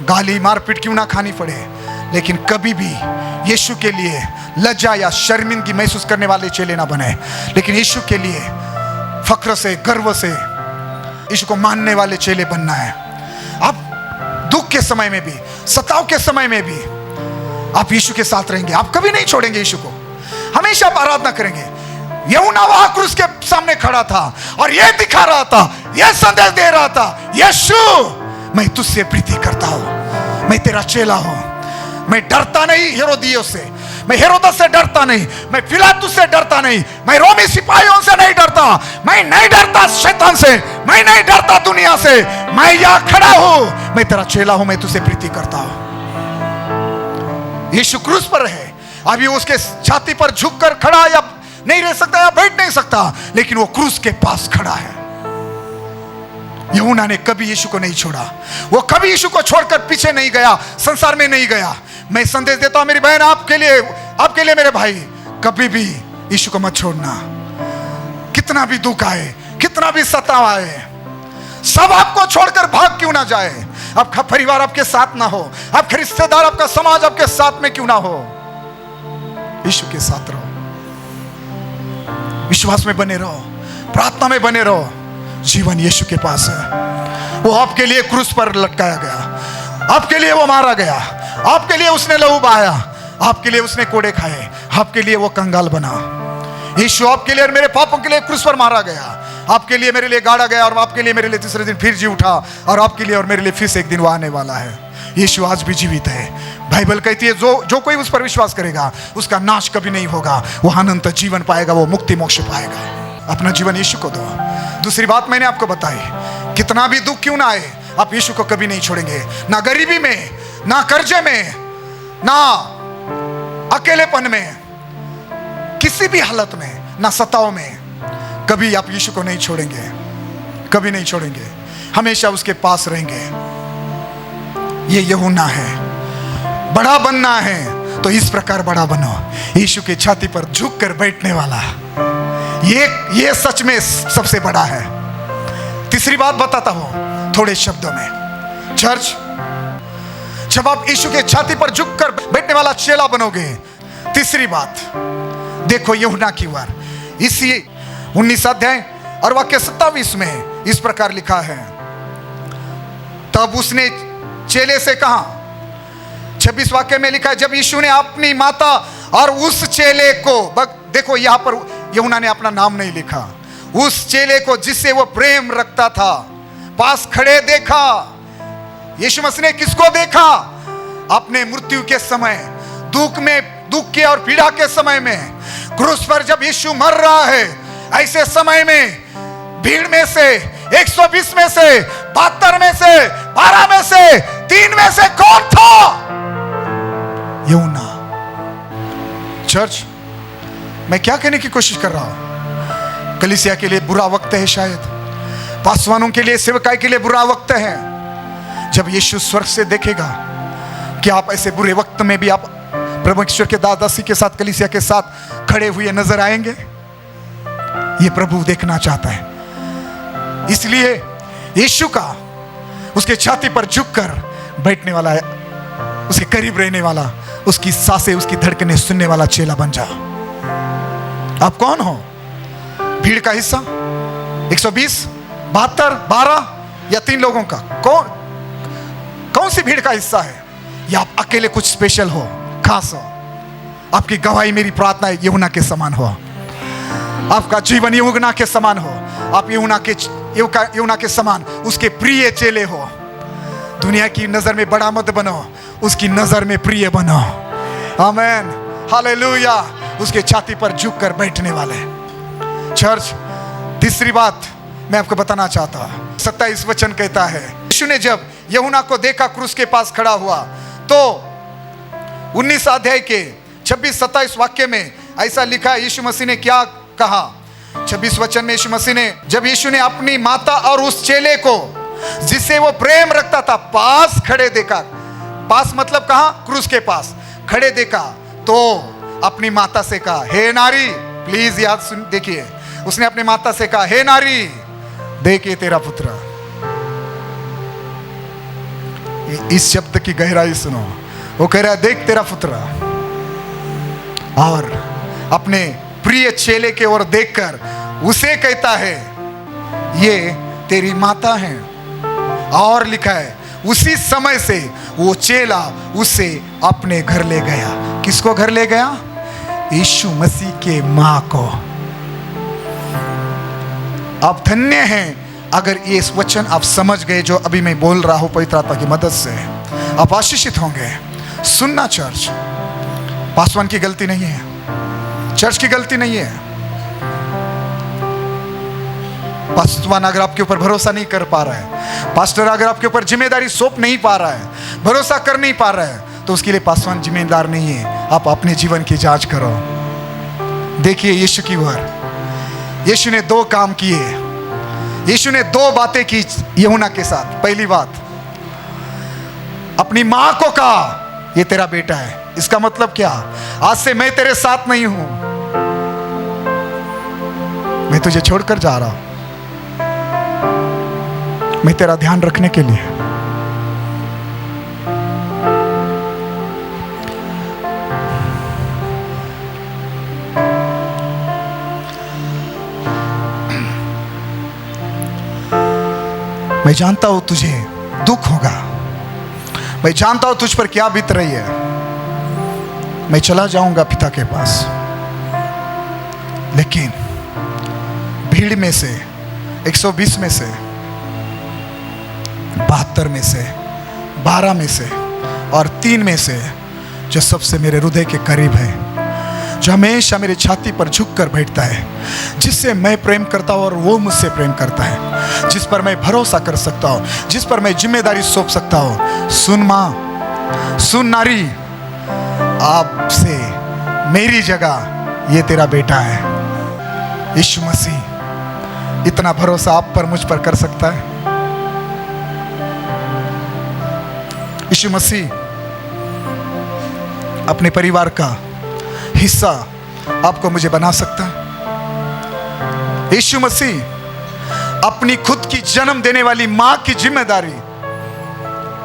गाली मारपीट क्यों ना खानी पड़े, लेकिन कभी भी यीशु के लिए लज्जा या शर्मिंदगी महसूस करने वाले चेले ना बने, लेकिन यीशु के लिए फक्र से, गर्व से यीशु को मानने वाले चेले बनना है। आप दुख के समय में भी, सताव के समय में भी आप यीशु के साथ रहेंगे, आप कभी नहीं छोड़ेंगे यीशु को, हमेशा आप आराधना करेंगे। यूहन्ना वहां क्रूस के सामने खड़ा था और यह दिखा रहा था, यह संदेश दे रहा था, यीशु मैं तुझसे प्रीति करता हूं, मैं तेरा चेला हूं, मैं डरता नहीं हेरोदियों से, मैं हेरोदस से डरता नहीं, मैं पिलातुस से डरता नहीं, मैं रोमी सिपाहियों से नहीं डरता, मैं नहीं डरता शैतान से, मैं नहीं डरता दुनिया से, मैं यहां खड़ा हूं, मैं तेरा चेला हूं, मैं तुझसे प्रीति करता हूं। यीशु क्रूस पर है, अभी उसके छाती पर झुककर खड़ा या नहीं रह सकता या बैठ नहीं सकता, लेकिन वो क्रूस के पास खड़ा है। यूहन्ना ने कभी यीशु को नहीं छोड़ा, वो कभी यीशु को छोड़कर पीछे नहीं गया, संसार में नहीं गया। मैं संदेश देता हूं मेरी बहन, आपके लिए मेरे भाई, कभी भी यीशु को मत छोड़ना। कितना भी दुख आए, कितना भी सताव आए, सब आपको छोड़कर भाग क्यों ना जाए, आपका परिवार आपके साथ ना हो, आपके रिश्तेदार, आपका समाज आपके साथ में क्यों ना हो, यीशु के साथ रहो, विश्वास में बने रहो, प्रार्थना में बने रहो। जीवन यीशु के पास है, वो आपके लिए क्रूस पर लटकाया गया, आपके लिए वो मारा गया, आपके लिए उसने लहू बहाया, आपके लिए उसने कोड़े खाए, आपके लिए वो कंगाल बना। यीशु आपके लिए और मेरे पापों के लिए क्रूस पर मारा गया, आपके लिए मेरे लिए गाड़ा गया, और आपके लिए मेरे लिए तीसरे दिन फिर जी उठा, और आपके लिए और मेरे लिए फिर से एक दिन वो आने वाला है। यीशु आज भी जीवित है। बाइबल कहती है जो कोई उस पर विश्वास करेगा उसका नाश कभी नहीं होगा, वो अनंत जीवन पाएगा, वो मुक्ति मोक्ष पाएगा। अपना जीवन यीशु को दो। दूसरी बात मैंने आपको बताई, कितना भी दुख क्यों ना आए, आप यीशु को कभी नहीं छोड़ेंगे, ना गरीबी में, ना कर्जे में, ना अकेलेपन में, किसी भी हालत में, ना सताव में, कभी आप यीशु को नहीं छोड़ेंगे, कभी नहीं छोड़ेंगे, हमेशा उसके पास रहेंगे। ये यूहन्ना है। बड़ा बनना है तो इस प्रकार बड़ा बनो, यीशु की छाती पर झुककर बैठने वाला, ये सच में सबसे बड़ा है। तीसरी बात बताता हूं थोड़े शब्दों में। चर्च, जब आप यीशु के छाती पर झुककर बैठने वाला चेला बनोगे, तीसरी बात देखो यूहन्ना की वार, इसी 19 अध्याय और वाक्य 27 में इस प्रकार लिखा है, तब उसने चेले से कहा, 26 वाक्य में लिखा है, जब यीशु ने अपनी माता और उस चेले को, देखो यहां पर यूहन्ना ने अपना नाम नहीं लिखा, उस चेले को जिससे वो प्रेम रखता था पास खड़े देखा। यीशु मसीह ने किसको देखा? अपने मृत्यु के समय, दुख के और पीड़ा के समय में, क्रूस पर जब यीशु मर रहा है, ऐसे समय में भीड़ में से 120 में से 72 में से 12 में से 3 में से कौन था? यूहन्ना। चर्च, मैं क्या कहने की कोशिश कर रहा हूं? कलीसिया के लिए बुरा वक्त है, शायद पासवानों के लिए, सेवकाई के लिए बुरा वक्त है। जब यीशु स्वर्ग से देखेगा कि आप ऐसे बुरे वक्त में भी आप प्रभु ईश्वर के दास दासी के साथ, कलीसिया के साथ खड़े हुए नजर आएंगे? ये प्रभु देखना चाहता है। इसलिए यीशु का उसके छाती पर झुककर बैठने वाला, उसके करीब रहने वाला, उसकी सांसें, उसकी धड़कनें सुनने वाला चेला बन जा। आप कौन हो? भीड़ का हिस्सा? 120, 72, 12 या 3 लोगों का? कौन सी भीड़ का हिस्सा है? या आप अकेले कुछ स्पेशल हो, खास हो? आपकी गवाही, मेरी प्रार्थना है, यूहन्ना के समान हो। आपका जीवन यूहन्ना के समान हो। आप यूहन्ना के समान उसके प्रिय चेले हो। दुनिया की नजर में बड़ा मत बनो, उसकी नजर में प्रिय बनो। आमीन, हालेलुया। उसके छाती पर झुक कर बैठने वाले। चर्च, तीसरी बात मैं आपको बताना चाहता हूं। 27 वचन कहता है, यीशु ने जब यूहन्ना को देखा क्रूस के पास खड़ा हुआ, तो 19 अध्याय के 26-27 वाक्य में ऐसा लिखा है, यीशु मसीह ने क्या कहा। 26 वचन में यीशु मसीह ने, जब यीशु ने अपनी माता और उस चेले को जिससे वो प्रेम रखता था पास खड़े देखा, पास मतलब कहां? क्रूस के पास खड़े देखा, तो अपनी माता से कहा, हे नारी, प्लीज याद सुन, देखिए, उसने अपनी माता से कहा, हे नारी, देखिए तेरा पुत्र। इस शब्द की गहराई सुनो। वो कह रहा है, देख तेरा पुत्र। और अपने प्रिय चेले के ओर देखकर उसे कहता है, ये तेरी माता है। और लिखा है, उसी समय से वो चेला उसे अपने घर ले गया। किसको घर ले गया? यीशु मसीह के मां को। आप धन्य हैं अगर ये इस वचन आप समझ गए जो अभी मैं बोल रहा हूं पवित्र आत्मा की मदद से। आप आशीषित होंगे। सुनना चर्च, पासवान की गलती नहीं है, चर्च की गलती नहीं है। पासवान अगर आपके ऊपर भरोसा नहीं कर पा रहा है, पास्टर अगर आपके ऊपर जिम्मेदारी सौंप नहीं पा रहा है, भरोसा कर नहीं पा रहा है, तो उसके लिए पासवान जिम्मेदार नहीं है। आप अपने जीवन की जांच करो। देखिए यीशु की ओर। यीशु ने 2 काम किए। यीशु ने 2 बातें की यूहन्ना के साथ। पहली बात, अपनी मां को कहा, ये तेरा बेटा है। इसका मतलब क्या? आज से मैं तेरे साथ नहीं हूं, मैं तुझे छोड़कर जा रहा हूं, मैं तेरा ध्यान रखने के लिए। मैं जानता हूं तुझे दुख होगा, मैं जानता हूं तुझ पर क्या बीत रही है। मैं चला जाऊंगा पिता के पास, लेकिन भीड़ में से, 120 में से, 72 में से, 12 में से और 3 में से, जो सबसे मेरे हृदय के करीब है, जो हमेशा मेरी छाती पर झुक कर बैठता है, जिससे मैं प्रेम करता हूं और वो मुझसे प्रेम करता है, जिस पर मैं भरोसा कर सकता हूं, जिस पर मैं जिम्मेदारी सौंप सकता हूं। सुन मां, सुन नारी, आपसे मेरी जगह ये तेरा बेटा है। यीशु मसीह इतना भरोसा आप पर, मुझ पर कर सकता है। यीशु मसीह अपने परिवार का हिस्सा आपको मुझे बना सकता है। यीशु मसीह अपनी खुद की जन्म देने वाली मां की जिम्मेदारी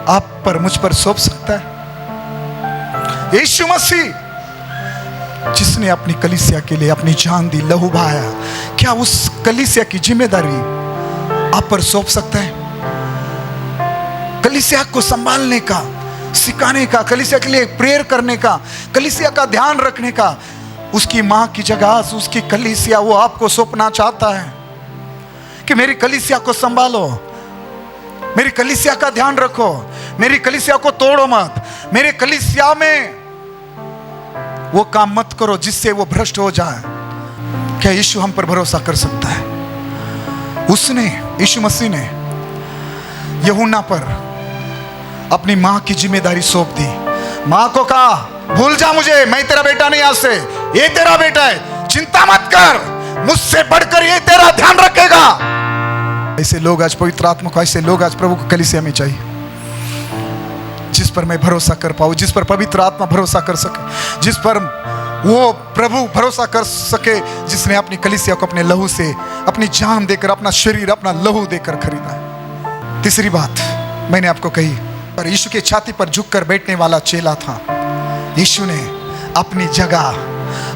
आप पर, मुझ पर सौंप सकता है। यीशु मसीह जिसने अपनी कलीसिया के लिए अपनी जान दी, लहू बहाया, क्या उस कलीसिया की जिम्मेदारी आप पर सौंप सकता है? कलीसिया को संभालने का, सिखाने का, कलीसिया के लिए प्रेयर करने का, कलीसिया का ध्यान रखने का, उसकी मां की जगह उसकी कलीसिया वो आपको सौंपना चाहता है कि मेरी कलीसिया को संभालो, मेरी कलीसिया का ध्यान रखो, मेरी कलीसिया को तोड़ो मत, मेरे कलीसिया में वो काम मत करो जिससे वो भ्रष्ट हो जाए। क्या यीशु हम पर भरोसा कर सकता है? उसने, यीशु मसीह ने यूहन्ना पर अपनी मां की जिम्मेदारी सौंप दी। मां को कहा, भूल जा मुझे, मैं तेरा बेटा नहीं, आज से ये तेरा बेटा है, चिंता मत कर, मुझसे बढ़कर ये तेरा ध्यान रखेगा। ऐसे लोग आज पवित्र आत्मा को, ऐसे लोग आज प्रभु को कलीसिया में चाहिए, जिस पर मैं भरोसा कर पाऊँ, जिस पर पवित्र आत्मा भरोसा कर सके, जिस पर वो प्रभु भरोसा कर सके, जिसने अपनी कलीसिया को अपने लहू से, अपनी जान देकर, अपना शरीर, अपना लहू देकर खरीदा है। तीसरी बात मैंने आपको कही, पर यीशु की छाती पर झुककर बैठने वाला चेला था। यीशु ने अपनी जगह,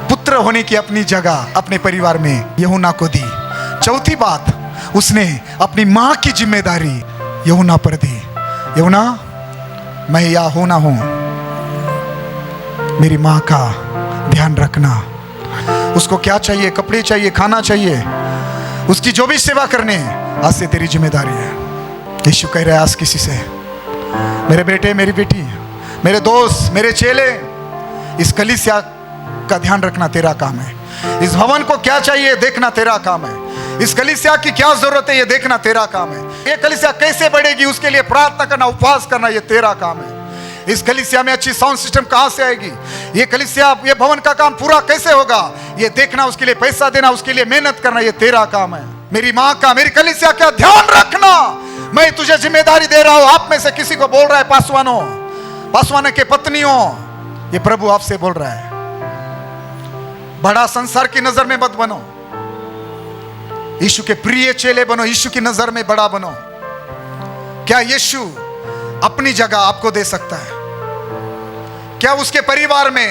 पुत्र होने की अपनी जगह अपने परिवार में यूहन्ना को दी। चौथी बात, उसने अपनी माँ की जिम्मेदारी यूहन्ना पर दी। यूहन्ना, मैं या होना हूं, मेरी माँ का ध्यान रखना। उसको क्या चाहिए, कपड़े चाहिए, खाना चाहिए, उसकी जो भी सेवा करने, आज से तेरी जिम्मेदारी है। यीशु कह रहा है आज किसी से, मेरे बेटे, मेरी बेटी, मेरे दोस्त, मेरे चेले, इस कलीसिया का ध्यान रखना तेरा काम है। इस भवन को क्या चाहिए देखना तेरा काम है। इस कलीसिया की क्या जरूरत है ये देखना तेरा काम है। ये कलीसिया कैसे बढ़ेगी उसके लिए प्रार्थना करना, उपवास करना, ये तेरा काम है। इस कलीसिया में अच्छी साउंड सिस्टम कहां से आएगी, ये कलीसिया, ये भवन का काम पूरा कैसे होगा, ये देखना, उसके लिए पैसा देना, उसके लिए मेहनत करना, ये तेरा काम है। मेरी माँ का, मेरी कलीसिया का ध्यान रखना, मैं तुझे जिम्मेदारी दे रहा हूं। आप में से किसी को बोल रहा है, पासवानों, पासवान के पत्नियों, ये प्रभु आपसे बोल रहा है, बड़ा संसार की नजर में मत बनो, यीशु के प्रिय चेले बनो, यीशु की नजर में बड़ा बनो। क्या यीशु अपनी जगह आपको दे सकता है? क्या उसके परिवार में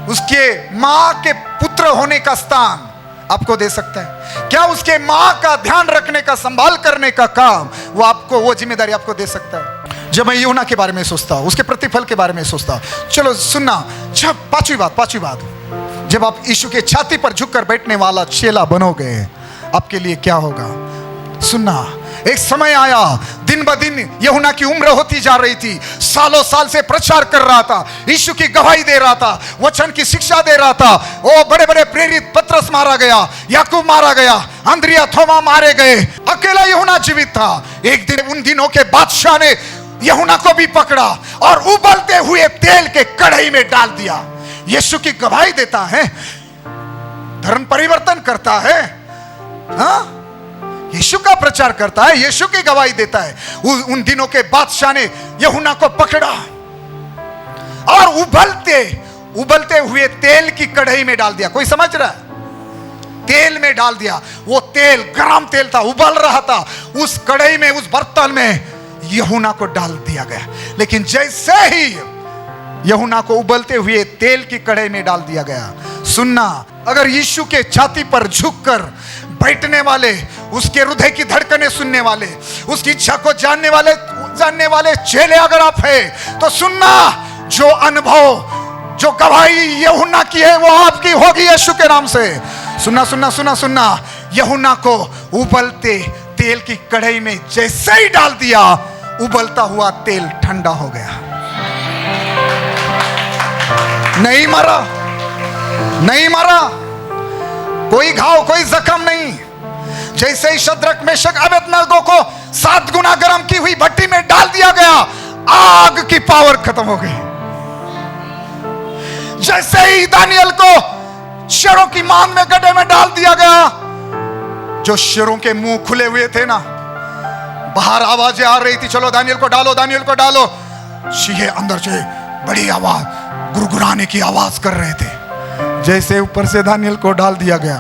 उसके मां के पुत्र होने का स्थान आपको दे सकता है? क्या उसके मां का ध्यान रखने का, संभाल करने का काम वो आपको, वो जिम्मेदारी आपको दे सकता है? जब मैं यूहन्ना के बारे में सोचता हूं, उसके प्रतिफल के बारे में सोचता हूं, चलो सुनना, जब पांचवी बात, जब आप यीशु के छाती पर झुककर बैठने वाला चेला बनोगे, आपके लिए क्या होगा? सुनना, एक समय आया, दिन ब दिन यूहन्ना की उम्र होती जा रही थी, सालों साल से प्रचार कर रहा था, यीशु की गवाही दे रहा था, वचन की शिक्षा दे रहा था। ओ बड़े बड़े प्रेरित, पतरस मारा गया, याकूब मारा गया, अंद्रिया, थोमा मारे गए, अकेला यूहन्ना जीवित था। एक दिन उन दिनों के बादशाह ने यूहन्ना को भी पकड़ा और उबलते हुए तेल के कढ़ाई में डाल दिया। यीशु की गवाही देता है, धर्म परिवर्तन करता है, हाँ? यीशु का प्रचार करता है, यीशु की गवाही देता है। उन दिनों के बादशाह ने यूहन्ना को पकड़ा और उबलते हुए तेल की कढ़ाई में डाल दिया। कोई समझ रहा है? तेल में डाल दिया। वो तेल गरम तेल था, उबल रहा था, उस कढ़ाई में, उस बर्तन में यूहन्ना को डाल दिया गया। लेकिन जैसे ही यूहन्ना को उबलते हुए तेल की कढ़ाई में डाल दिया गया, सुनना, अगर यीशु के छाती पर झुककर बैठने वाले, उसके हृदय की धड़कनें सुनने वाले, उसकी इच्छा को जानने वाले चेले अगर आप हैं, तो सुनना, जो अनुभव, जो गवाही यूहन्ना की है, वो आपकी होगी यीशु के नाम से। सुनना, यूहन्ना को उबलते तेल की कढ़ाई में जैसे ही डाल दिया, उबलता हुआ तेल ठंडा हो गया। नहीं मरा, कोई घाव, कोई जख्म नहीं। जैसे ही शद्रक, मेशक, अबेदनगो को 7 गुना गर्म की हुई भट्टी में डाल दिया गया, आग की पावर खत्म हो गई। जैसे ही दानियल को शेरों की मान में, गड्ढे में डाल दिया गया, जो शेरों के मुंह खुले हुए थे ना, बाहर आवाजें आ रही थी, चलो दानियल को डालो। चीहे अंदर से बड़ी आवाज, गुरगुराने की आवाज कर रहे थे। जैसे ऊपर से दानियल को डाल दिया गया,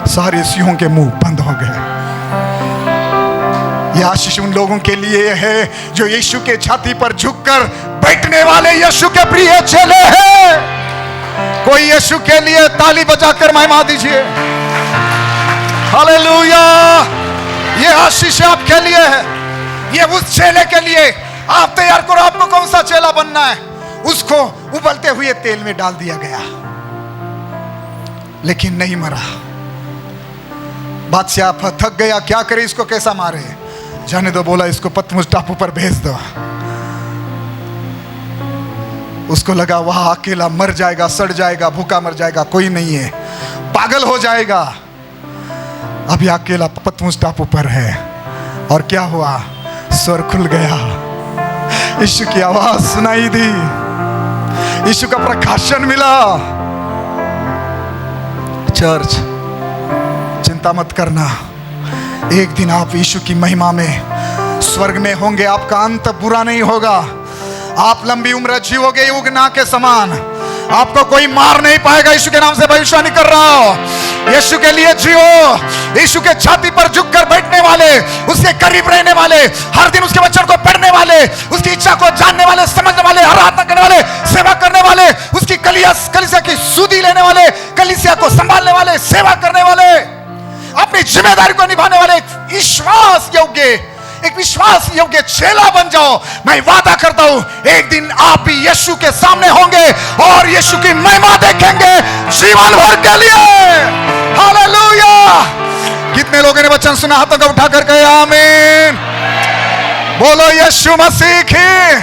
सारे सिंहों के मुंह बंद हो गए। यह आशीष उन लोगों के लिए है जो यीशु के छाती पर झुककर बैठने वाले यीशु के प्रिय चेले हैं। कोई यीशु के लिए ताली बजाकर महिमा दीजिए। हालेलुया। यह आशीष आपके लिए है, यह उस चेले के लिए। आप तैयार करो, आपको कौन सा चेला बनना है। उसको उबलते हुए तेल में डाल दिया गया, लेकिन नहीं मरा। बादशाह थक गया, क्या करे, इसको कैसा मारे, जाने दो, बोला इसको पतमुस टापू पर भेज दो। उसको लगा वहां अकेला मर जाएगा, सड़ जाएगा, भूखा मर जाएगा, कोई नहीं है, पागल हो जाएगा। अभी अकेला पतमुस टापू पर है। और क्या हुआ, स्वर खुल गया, यीशु की आवाज सुनाई दी, यीशु का प्रकाशन मिला। चर्च, चिंता मत करना, एक दिन आप यीशु की महिमा में स्वर्ग में होंगे, आपका अंत बुरा नहीं होगा। आप लंबी उम्र जीवोगे युगना के समान। आपको कोई मार नहीं पाएगा। यीशु के नाम से भविष्यवाणी कर रहा हूं। यीशु के लिए जियो। यीशु के छाती पर झुककर बैठने वाले, उसके करीब रहने वाले, हर दिन उसके वचन को पढ़ने वाले, उसकी इच्छा को जानने वाले, समझने वाले, आराधना करने वाले, सेवा करने वाले, उसकी कलीसिया की सुधि लेने वाले, कलीसिया को संभालने वाले, सेवा करने वाले, अपनी जिम्मेदारी को निभाने वाले, एक विश्वास योग्य चेला बन जाओ। मैं वादा करता हूं, एक दिन आप भी यीशु के सामने होंगे और यीशु की महिमा देखेंगे जीवन भर के लिए। हालेलुया। कितने लोगों ने वचन सुना? हाथों को उठाकर कहे आमीन। बोलो यीशु मसीह की।